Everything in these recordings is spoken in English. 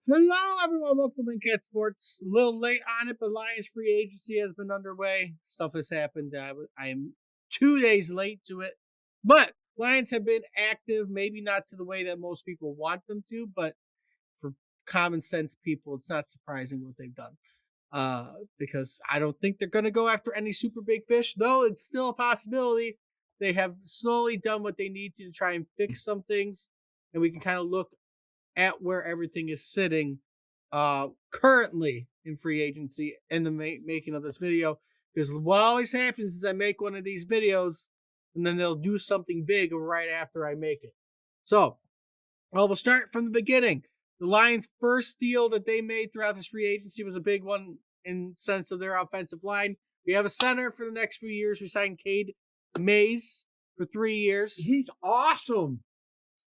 Hello, everyone. Welcome to Cat Sports. A little late on it, but Lions free agency has been underway. Stuff has happened. I am 2 days late to it, but Lions have been active. Maybe not to the way that most people want them to, but for common sense people, it's not surprising what they've done. Because I don't think they're going to go after any super big fish, though it's still a possibility. They have slowly done what they need to try and fix some things, and we can kind of look at where everything is sitting currently in free agency in the making of this video. Because what always happens is I make one of these videos and then they'll do something big right after I make it. So, we'll start from the beginning. The Lions' first deal that they made throughout this free agency was a big one in sense of their offensive line. We have a center for the next few years. We signed Cade Mays for 3 years. He's awesome.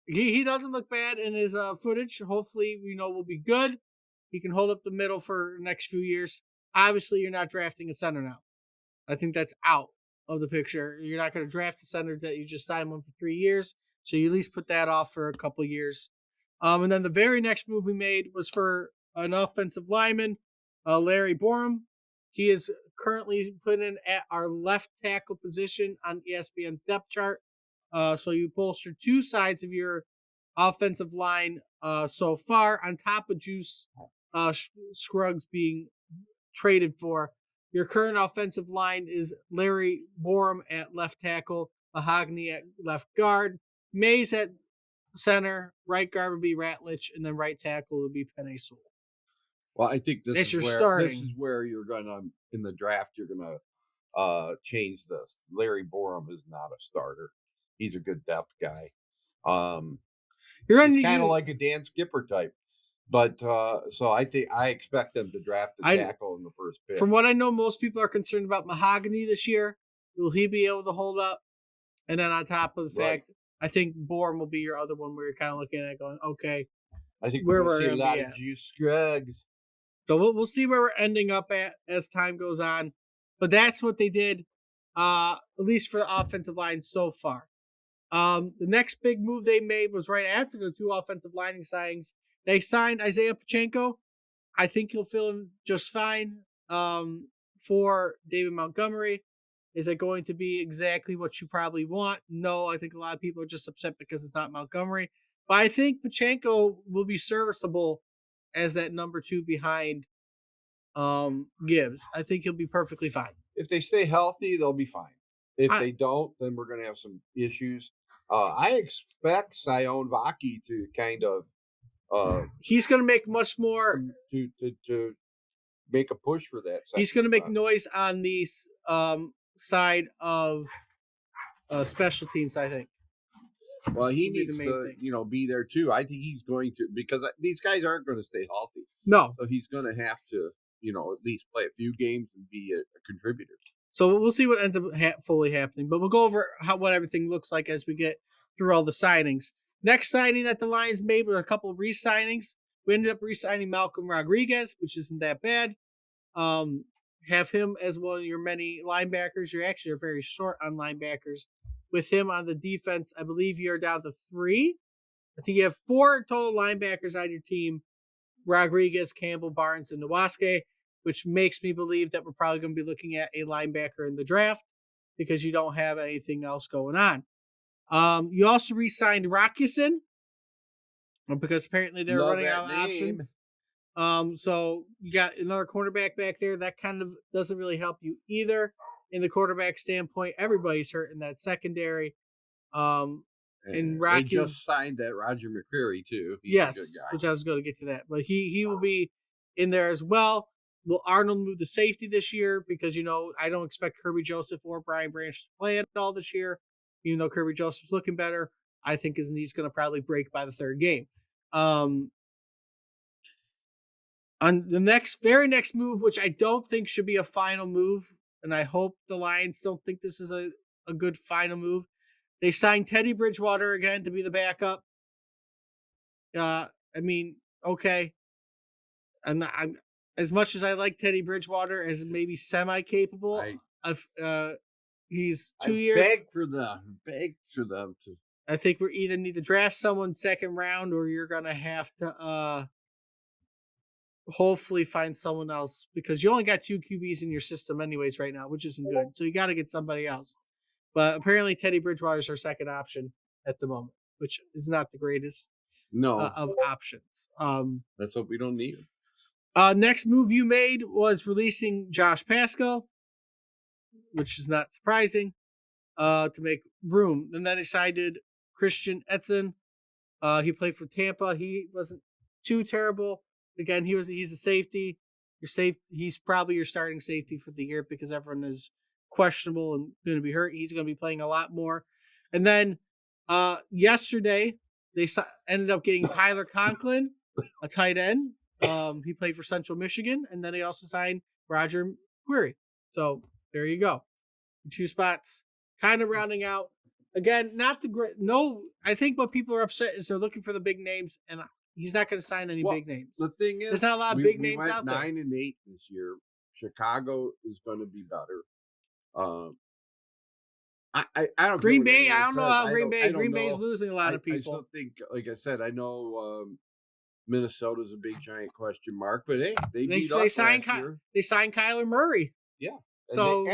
He doesn't look bad in his footage. Hopefully, will be good. He can hold up the middle for the next few years. Obviously, you're not drafting a center now. I think that's out of the picture. You're not going to draft a center that you just signed one for 3 years. So you at least put that off for a couple years. And then the very next move we made was for an offensive lineman, Larry Borum. He is currently put in at our left tackle position on ESPN's depth chart. So you bolster two sides of your offensive line so far, on top of Juice Scruggs being traded for. Your current offensive line is Larry Borum at left tackle, Mahogany at left guard, Mays at center, right guard would be Ratlich, and then right tackle would be Penei Sewell. Well, I think this is where you're gonna in the draft. You're gonna change this. Larry Borum is not a starter. He's a good depth guy. He's kind of like a Dan Skipper type. But so I expect them to draft the tackle in the first pick. From what I know, most people are concerned about Mahogany this year. Will he be able to hold up? And then on top of the fact, I think Borum will be your other one where you're kind of looking at it going, okay. I think we're going to see a lot of Juice Scruggs. So we'll see where we're ending up at as time goes on. But that's what they did, at least for the offensive line so far. The next big move they made was right after the two offensive lining signings. They signed Isaiah Pacheco. I think he'll fill in just fine for David Montgomery. Is it going to be exactly what you probably want? No, I think a lot of people are just upset because it's not Montgomery. But I think Pacheco will be serviceable as that number 2 behind Gibbs. I think he'll be perfectly fine. If they stay healthy, they'll be fine. If they don't, then we're going to have some issues. I expect Sion Vaki to kind of he's going to make much more to make a push for that. He's going to make noise on the side of special teams, I think. Well, he needs to, be there too. I think he's going to, because these guys aren't going to stay healthy. No. So he's going to have to, at least play a few games and be a contributor. So we'll see what ends up fully happening. But we'll go over what everything looks like as we get through all the signings. Next signing that the Lions made were a couple of re-signings. We ended up re-signing Malcolm Rodriguez, which isn't that bad. Have him as one of your many linebackers. You're actually very short on linebackers. With him on the defense, I believe you're down to 3. I think you have 4 total linebackers on your team. Rodriguez, Campbell, Barnes, and Nowaske, which makes me believe that we're probably going to be looking at a linebacker in the draft because you don't have anything else going on. You also re-signed Rockison because apparently they're running out of options. So you got another cornerback back there. That kind of doesn't really help you either in the quarterback standpoint. Everybody's hurt in that secondary. And Rocky just signed that Roger McCreary too. He's a good guy. Which I was going to get to that, but he will be in there as well. Will Arnold move to safety this year? Because I don't expect Kirby Joseph or Brian Branch to play at all this year. Even though Kirby Joseph's looking better, I think his knee's going to probably break by the 3rd game. On the very next move, which I don't think should be a final move, and I hope the Lions don't think this is a good final move. They signed Teddy Bridgewater again to be the backup. Okay. I'm as much as I like Teddy Bridgewater as maybe semi-capable he's 2 years. Beg for them to. I think we either need to draft someone 2nd round or you're going to have to hopefully find someone else because you only got 2 QBs in your system anyways right now, which isn't good. So you got to get somebody else. But apparently Teddy Bridgewater is our second option at the moment, which is not the greatest of options. Let's hope we don't need him. Next move you made was releasing Josh Paschal, which is not surprising, to make room. And then decided Christian Edson. He played for Tampa. He wasn't too terrible. Again, he's a safety. He's probably your starting safety for the year because everyone is questionable and going to be hurt. He's going to be playing a lot more. And then yesterday they ended up getting Tyler Conklin, a tight end. He played for Central Michigan, and then they also signed Roger Query. So there you go. 2 spots, kind of rounding out. Again, not the great. No, I think what people are upset is they're looking for the big names, and he's not going to sign any big names. The thing is, there's not a lot of big names out there. 9-8 this year. Chicago is going to be better. I don't. Green Bay. I don't know how Green Bay. Green Bay's losing a lot of people. I still think, like I said, I know Minnesota's a big giant question mark, but hey, they signed Kyler Murray. Yeah. So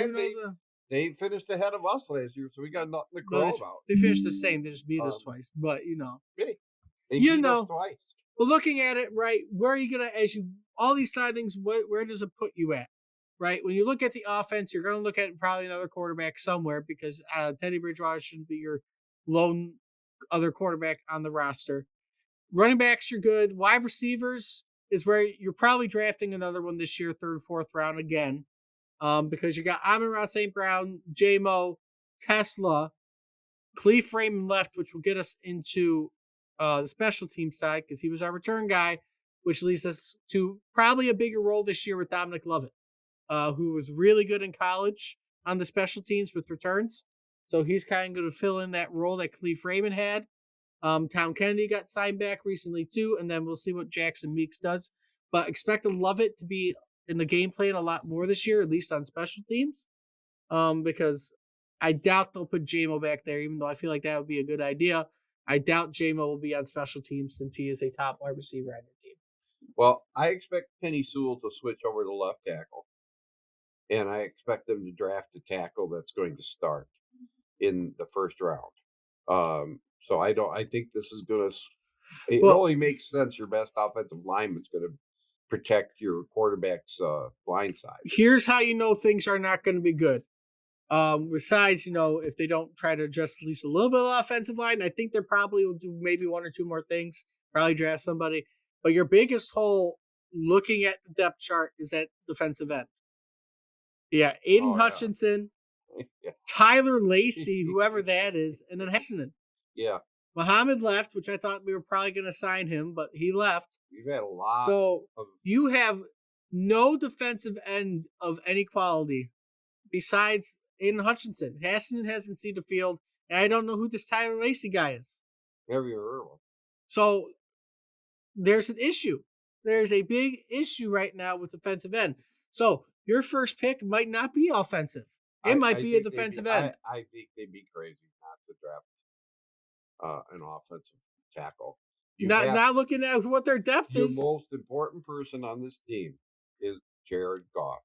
they finished ahead of us last year, so we got nothing to crow about. They finished the same. They just beat us twice. But hey, they beat us twice. But looking at it, right, where are you gonna all these signings? Where does it put you at? Right, when you look at the offense, you're going to look at probably another quarterback somewhere because Teddy Bridgewater shouldn't be your lone other quarterback on the roster. Running backs, you're good. Wide receivers is where you're probably drafting another one this year, 3rd, 4th round again, because you got Amon-Ra St. Brown, J-Mo, Tesla, Cleve Raymond left, which will get us into the special team side because he was our return guy, which leads us to probably a bigger role this year with Dominic Lovett. Who was really good in college on the special teams with returns. So he's kind of going to fill in that role that Cleve Raymond had. Tom Kennedy got signed back recently too, and then we'll see what Jackson Meeks does. But expect Lovett to be in the game plan a lot more this year, at least on special teams, because I doubt they'll put J-Mo back there, even though I feel like that would be a good idea. I doubt J-Mo will be on special teams since he is a top wide receiver on your team. Well, I expect Penny Sewell to switch over to left tackle. And I expect them to draft a tackle that's going to start in the 1st round. So I think this is going to. It only makes sense. Your best offensive lineman's going to protect your quarterback's blind side. Here's how you know things are not going to be good. Besides, if they don't try to adjust at least a little bit of offensive line, I think they probably will do maybe 1 or 2 more things. Probably draft somebody. But your biggest hole, looking at the depth chart, is at defensive end. Yeah, Aiden Hutchinson, Tyler Lacey, whoever that is, and then Hassanen. Yeah. Muhammad left, which I thought we were probably going to sign him, but he left. You've had a lot. So you have no defensive end of any quality besides Aiden Hutchinson. Hassanen hasn't seen the field, and I don't know who this Tyler Lacey guy is. Never heard of him. So there's an issue. There's a big issue right now with defensive end. So your first pick might not be offensive. It might be a defensive end. I think they'd be crazy not to draft an offensive tackle. Not looking at what their depth is. The most important person on this team is Jared Goff.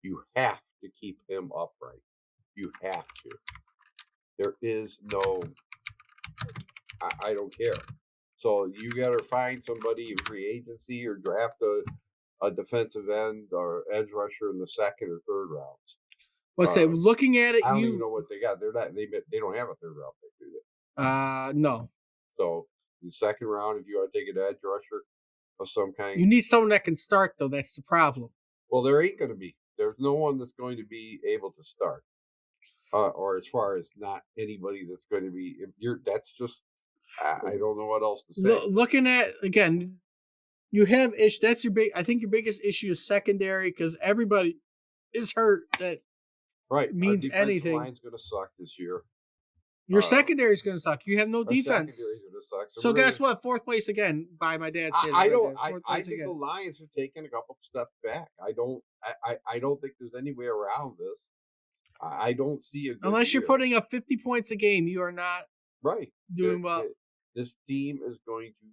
You have to keep him upright. You have to. There is no. I don't care. So you got to find somebody in free agency or draft a defensive end or edge rusher in the 2nd or 3rd rounds. Let's say looking at it, I don't even know what they got. They're not. They don't have a 3rd round pick, do they? No. So in the 2nd round, if you want to take an edge rusher of some kind, you need someone that can start though. That's the problem. Well, there ain't going to be. There's no one that's going to be able to start, or as far as not anybody that's going to be. That's just. I don't know what else to say. Looking at again. You have that's your big. I think your biggest issue is secondary because everybody is hurt. That means our anything. Line's going to suck this year. Your secondary is going to suck. You have no defense. Secondary's going to suck. So guess what? 4th place again by my dad's standards. I think the Lions have taken a couple steps back. I don't think there's any way around this. I don't see a good unless year. You're putting up 50 points a game. You are not doing well. This team is going to.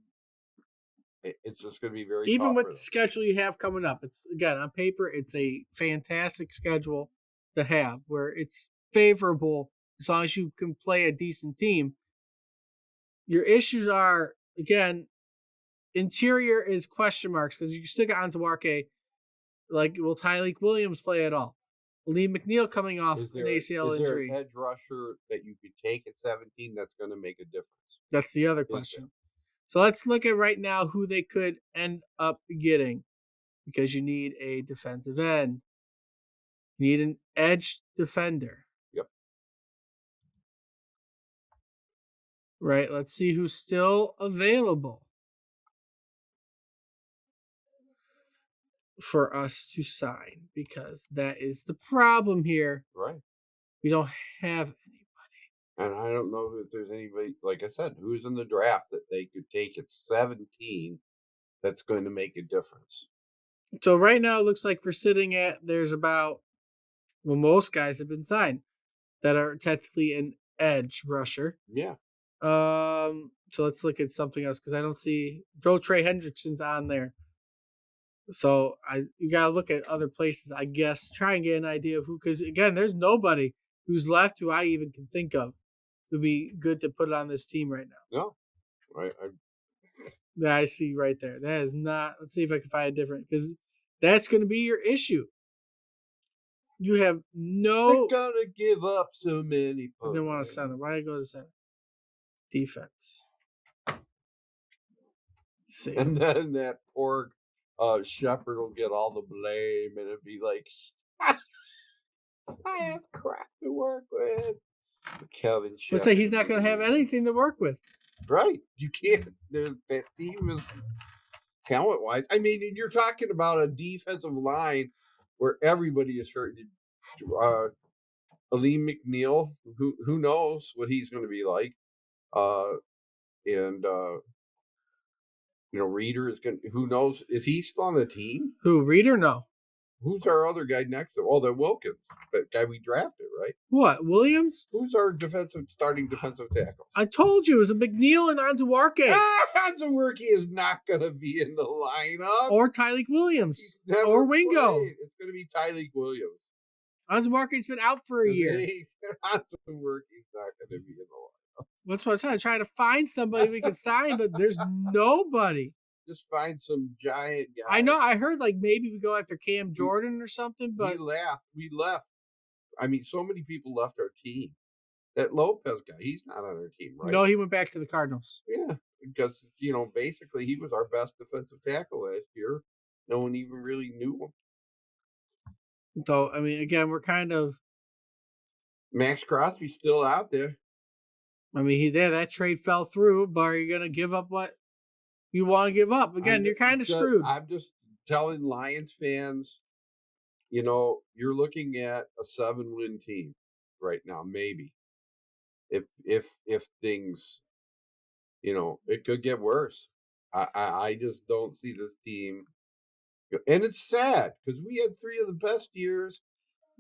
it's just going to be very even with the schedule you have coming up. It's again on paper, it's a fantastic schedule to have where it's favorable as long as you can play a decent team. Your issues are again interior is question marks because you still got Anzuarke. Like, will Tyleik Williams play at all? Lee McNeil coming off an ACL injury. Is there an edge rusher that you could take at 17 that's going to make a difference? That's the other question. So let's look at right now who they could end up getting because you need a defensive end. You need an edge defender. Yep. Right, let's see who's still available for us to sign because that is the problem here. Right. We don't have anybody. And I don't know if there's anybody, like I said, who's in the draft that they could take at 17 that's going to make a difference. So right now it looks like we're sitting at there's about most guys have been signed that are technically an edge rusher. Yeah. So let's look at something else because I don't see Trey Hendrickson's on there. So you gotta look at other places, I guess, try and get an idea of who, because again, there's nobody who's left who I even can think of would be good to put on this team right now. No, right. That I see right there. That is not. Let's see if I can find a different because that's going to be your issue. You have no. They're gonna give up so many. I didn't want to center. Why did I go to center? Defense. Let's see. And then that poor Shepard will get all the blame, and it'd be like, I have crap to work with. Kevin Shepard. Let's say he's not going to have anything to work with. Right. You can't. That team is talent-wise. I mean, you're talking about a defensive line where everybody is hurt. Aleem McNeil, who knows what he's going to be like. Reeder is going to, who knows? Is he still on the team? Who, Reeder? No. Who's our other guy next to him? Oh, that Wilkins, that guy we drafted, right? What, Williams? Who's our starting defensive tackle? I told you, it was a McNeil and Anzuarke. Anzuarke is not going to be in the lineup. Or Tyleik Williams. Or Wingo. Played. It's going to be Tyleik Williams. Anzuarke's been out for a year. Anzuarke's not going to be in the lineup. That's what I'm trying to try to find somebody we can sign, but there's nobody. Just find some giant guy. I know. I heard like maybe we go after Cam Jordan or something, but we left. I mean, so many people left our team. That Lopez guy, he's not on our team, right? No, he went back to the Cardinals. Yeah, because basically he was our best defensive tackle last year. No one even really knew him. So I mean, again, we're kind of Max Crosby's still out there. I mean, that trade fell through, but are you going to give up what you want to give up? Again, you're kind of screwed. I'm just telling Lions fans, you're looking at a 7-win team right now, maybe. If things, it could get worse. I just don't see this team. And it's sad because we had 3 of the best years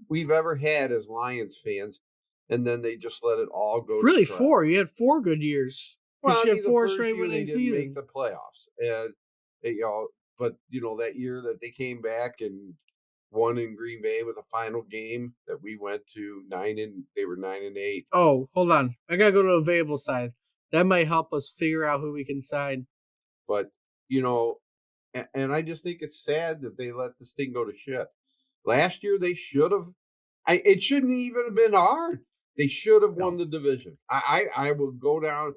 we've ever had as Lions fans. And then they just let it all go. Really, 4. You had 4 good years. Well, you had 4 straight winning seasons. Make the playoffs, and but that year that they came back and won in Green Bay with a final game that we went to 9-8. Oh, hold on, I gotta go to the available side. That might help us figure out who we can sign. But and I just think it's sad that they let this thing go to shit. Last year they should have. It shouldn't even have been hard. They should have won the division. I will go down.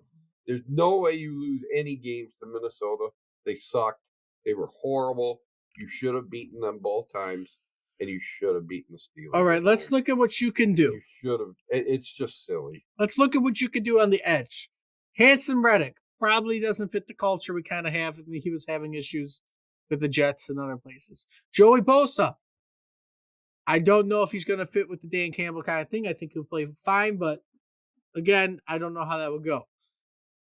There's no way you lose any games to Minnesota. They sucked. They were horrible. You should have beaten them both times, and you should have beaten the Steelers. All right, let's look at what you can do. You should have. It's just silly. Let's look at what you can do on the edge. Hanson Reddick probably doesn't fit the culture we kind of have. I mean, he was having issues with the Jets and other places. Joey Bosa. I don't know if he's going to fit with the Dan Campbell kind of thing. I think he'll play fine, but again, I don't know how that would go.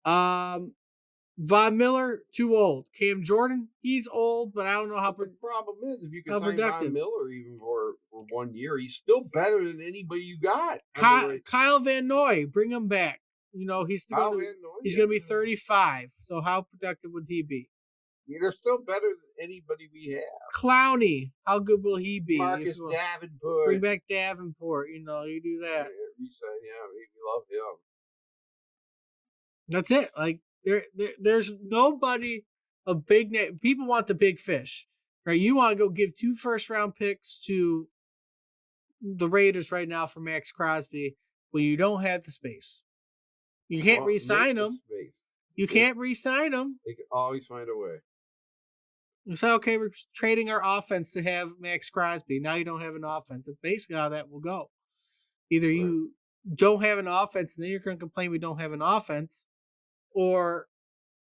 Von Miller, too old. Cam Jordan, he's old, but I don't know how. The problem is, if you can sign Von Miller even for 1 year, he's still better than anybody you got. Kyle Van Noy, bring him back. He's going to be 35. So how productive would he be? they're still better than anybody we have. Clowney, how good will he be? Marcus Davenport. Bring back Davenport. You do that. Yeah, we love him. That's it. Like there's nobody a big name. People want the big fish, right? You want to go give 2 first-round picks to the Raiders right now for Max Crosby, but you don't have the space. You can't re-sign him. You can't re-sign him. They can always find a way. You say, okay, we're trading our offense to have Max Crosby. Now you don't have an offense. That's basically how that will go. Either you don't have an offense, and then you're going to complain we don't have an offense, and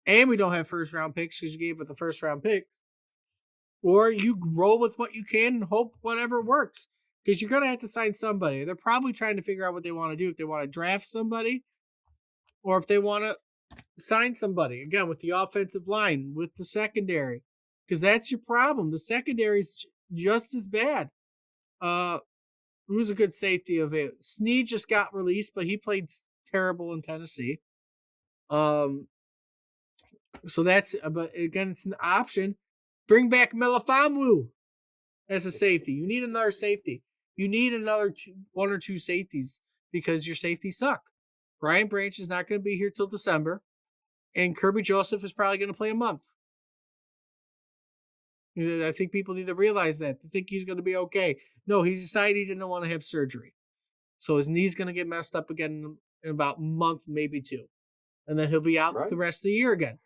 we don't have first-round picks because you gave us the first-round picks, or you roll with what you can and hope whatever works. Because you're going to have to sign somebody. They're probably trying to figure out what they want to do. If they want to draft somebody or if they want to sign somebody. Again, with the offensive line, with the secondary. Because that's your problem. The secondary is just as bad. Who's a good safety of it? Snead just got released, but he played terrible in Tennessee. So that's, but again, it's an option. Bring back Melifonwu as a safety. You need another safety. You need another 1 or 2 safeties because your safeties suck. Brian Branch is not going to be here till December, and Kirby Joseph is probably going to play a month. I think people need to realize that. They think he's going to be okay. No, he decided he didn't want to have surgery. So his knee's going to get messed up again in about a month, maybe 2. And then he'll be out the rest of the year again.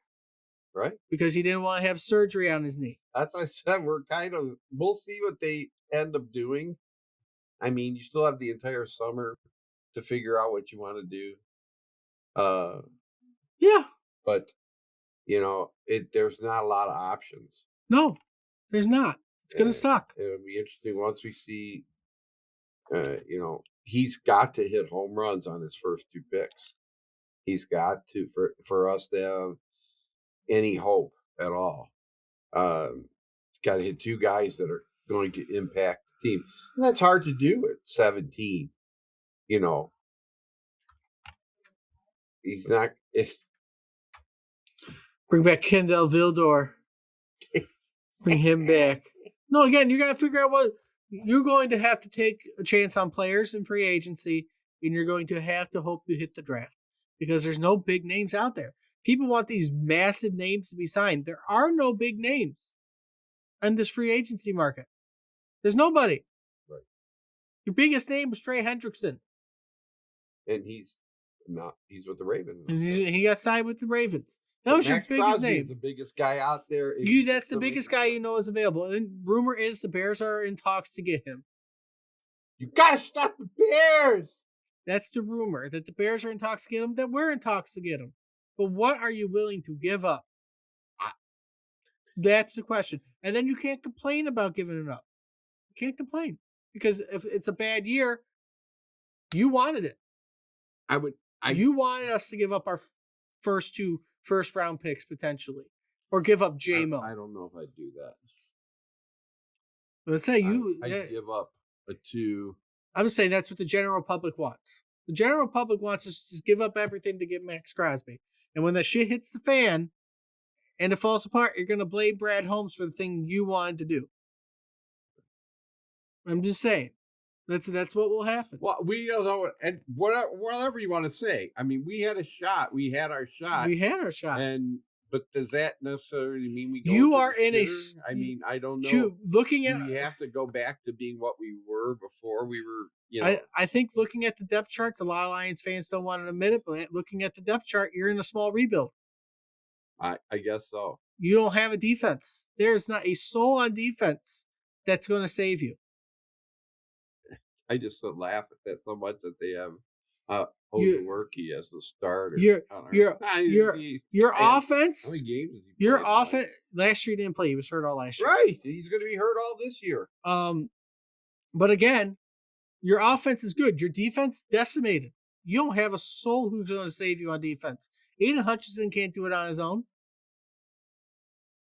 Right. Because he didn't want to have surgery on his knee. That's what I said. We'll see what they end up doing. I mean, you still have the entire summer to figure out what you want to do. Yeah. But, there's not a lot of options. No, there's not. It's going to suck. It'll be interesting once we see, he's got to hit home runs on his first 2 picks. He's got to, for us to have any hope at all. Got to hit 2 guys that are going to impact the team. And that's hard to do at 17. He's not. Bring back Kendall Vildor. Bring him back. No, again, you got to figure out what you're going to have to take a chance on players in free agency, and you're going to have to hope to hit the draft because there's no big names out there. People want these massive names to be signed. There are no big names on this free agency market. There's nobody. Right. Your biggest name was Trey Hendrickson. And he's with the Ravens. And he got signed with the Ravens. That was your biggest name. The biggest guy out there. That's the biggest guy is available. And rumor is the Bears are in talks to get him. You gotta stop the Bears. That's the rumor, that the Bears are in talks to get him, that we're in talks to get him. But what are you willing to give up? That's the question. And then you can't complain about giving it up. You can't complain. Because if it's a bad year, you wanted it. You wanted us to give up our first 2 first-round picks, potentially. Or give up J-Mo. I don't know if I'd do that. Let's say I'd give up a 2. I would say that's what the general public wants. The general public wants us to just give up everything to get Max Crosby. And when that shit hits the fan and it falls apart, you're going to blame Brad Holmes for the thing you wanted to do. I'm just saying. That's what will happen. Well, we don't know, and whatever you want to say. I mean, we had a shot. We had our shot. But does that necessarily mean we go? You are in a. I mean, I don't know. Looking at, we have to go back to being what we were before we were. I think looking at the depth charts, a lot of Lions fans don't want to admit it, but looking at the depth chart, you're in a small rebuild. I guess so. You don't have a defense. There's not a soul on defense that's going to save you. I just laugh at that so much that they have Ozeworky as the starter. Your offense. How many games has he your offense. Last year he didn't play. He was hurt all last year. Right. He's going to be hurt all this year. But again, your offense is good. Your defense decimated. You don't have a soul who's going to save you on defense. Aiden Hutchinson can't do it on his own.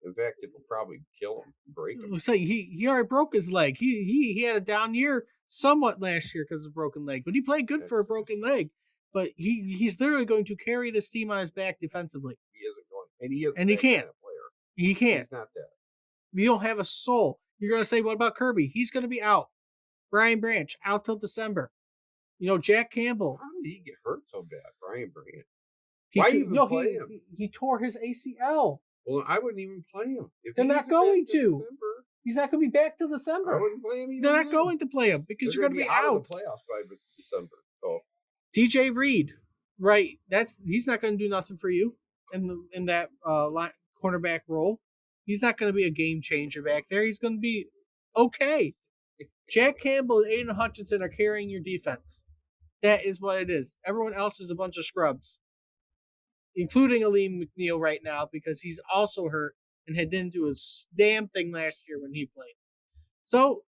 In fact, it will probably kill him, break him. So he already broke his leg. He had a down year somewhat last year because of a broken leg, but he played good for a broken leg. But he's literally going to carry this team on his back defensively. He isn't going, and he can't. Kind of player. He can't. He's not that. You don't have a soul. You're going to say, what about Kirby? He's going to be out. Brian Branch, out till December. Jack Campbell. How did he get hurt so bad, Brian Branch? Why even play him? He tore his ACL. Well, I wouldn't even play him. If they're not going to. December, he's not going to be back till December. I wouldn't play him either. They're not going to play him because you're going to be out of the playoffs by December. So TJ Reed, right? He's not going to do nothing for you in that cornerback role. He's not going to be a game changer back there. He's going to be okay. Jack Campbell and Aiden Hutchinson are carrying your defense. That is what it is. Everyone else is a bunch of scrubs, including Aleem McNeil right now because he's also hurt and didn't do a damn thing last year when he played. So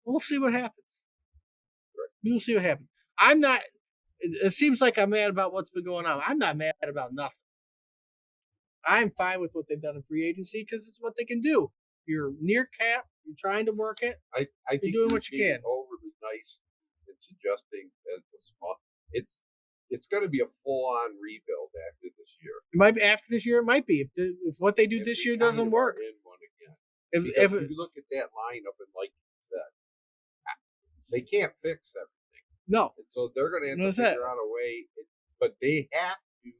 we'll see what happens. We'll see what happens. I'm not. It seems like I'm mad about what's been going on. I'm not mad about nothing. I'm fine with what they've done in free agency because it's what they can do. You're near cap. You're trying to work it. I think you're doing what you can. Overly nice and suggesting that the small. It's going to be a full-on rebuild after this year. It might be after this year. It might be if what they do this year doesn't work. In one again. If you look at that lineup and like you said, they can't fix everything. No. And so they're going to have to figure out a way. But they have to.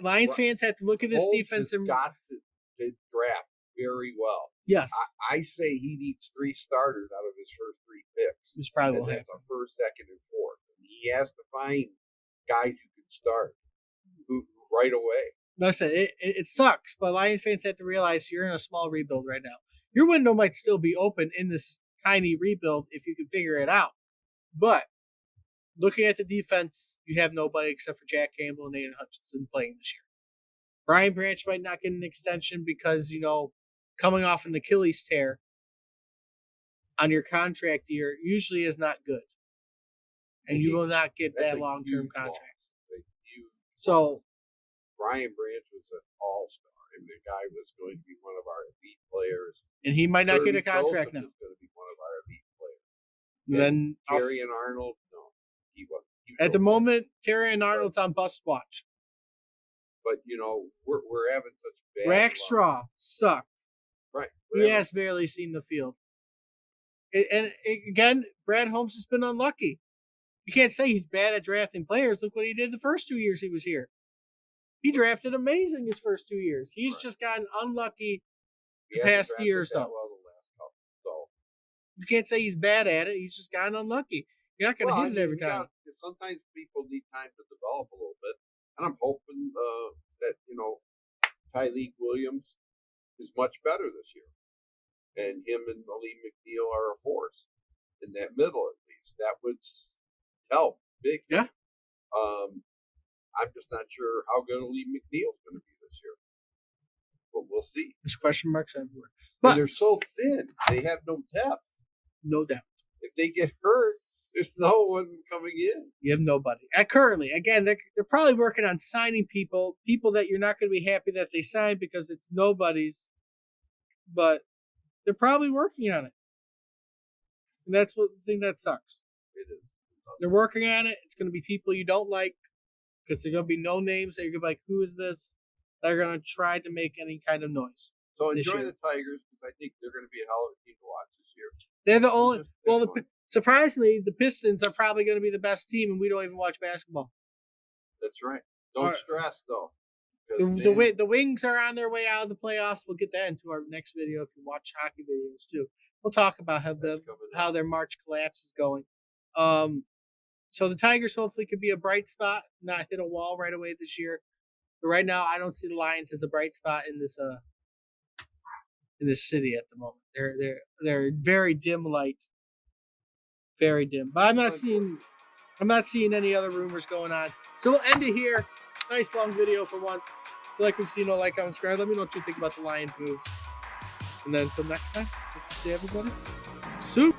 Lions fans have to look at this defense and got to draft very well. Yes. I say he needs 3 starters out of his first 3 picks. It's probably and that's a first, second, and fourth. And he has to find guys who can start right away. Listen, it sucks, but Lions fans have to realize you're in a small rebuild right now. Your window might still be open in this tiny rebuild if you can figure it out. But looking at the defense, you have nobody except for Jack Campbell and Aiden Hutchinson playing this year. Brian Branch might not get an extension because, coming off an Achilles tear on your contract year usually is not good. And you will not get that long-term contract. So Brian Branch was an all-star, and the guy was going to be one of our elite players. And he might not get a contract now. He's going to be one of our elite players. Then Terry and Arnold, no, he wasn't. At the moment, Terry and Arnold's on bust watch. But we're having such bad. Rackstraw sucked. Right. He has barely seen the field. And again, Brad Holmes has been unlucky. You can't say he's bad at drafting players. Look what he did the first 2 years he was here. He drafted amazing his first 2 years. He's just gotten unlucky the past year or so. Well, the last couple, so. You can't say he's bad at it. He's just gotten unlucky. You're not going to hit it every time. Sometimes people need time to develop a little bit. And I'm hoping that, Tyleek Williams is much better this year. And him and Aleem McNeil are a force in that middle, at least. That would help big. Yeah. I'm just not sure how good Aleem McNeil is going to be this year. But we'll see. There's question marks everywhere. But they're so thin. They have no depth. No depth. If they get hurt, there's no one coming in. You have nobody. Currently, again, they're probably working on signing people that you're not going to be happy that they signed because it's nobody's. But they're probably working on it. And that's the thing that sucks. It is. They're working on it. It's going to be people you don't like because they're going to be no names that you're going to be like, who is this? They're going to try to make any kind of noise. So enjoy the Tigers because I think they're going to be a hell of a team to watch this year. They're the only. Surprisingly, the Pistons are probably going to be the best team, and we don't even watch basketball. That's right. Don't stress, though. The Wings are on their way out of the playoffs. We'll get that into our next video if you watch hockey videos, too. We'll talk about how their March collapse is going. So the Tigers hopefully could be a bright spot, not hit a wall right away this year. But right now, I don't see the Lions as a bright spot in this city at the moment. They're very dim light. Very dim. But I'm not seeing any other rumors going on. So we'll end it here. Nice long video for once. If you like what you see, like, comment, subscribe. Let me know what you think about the Lions moves. And then until next time, hope to see everybody soon.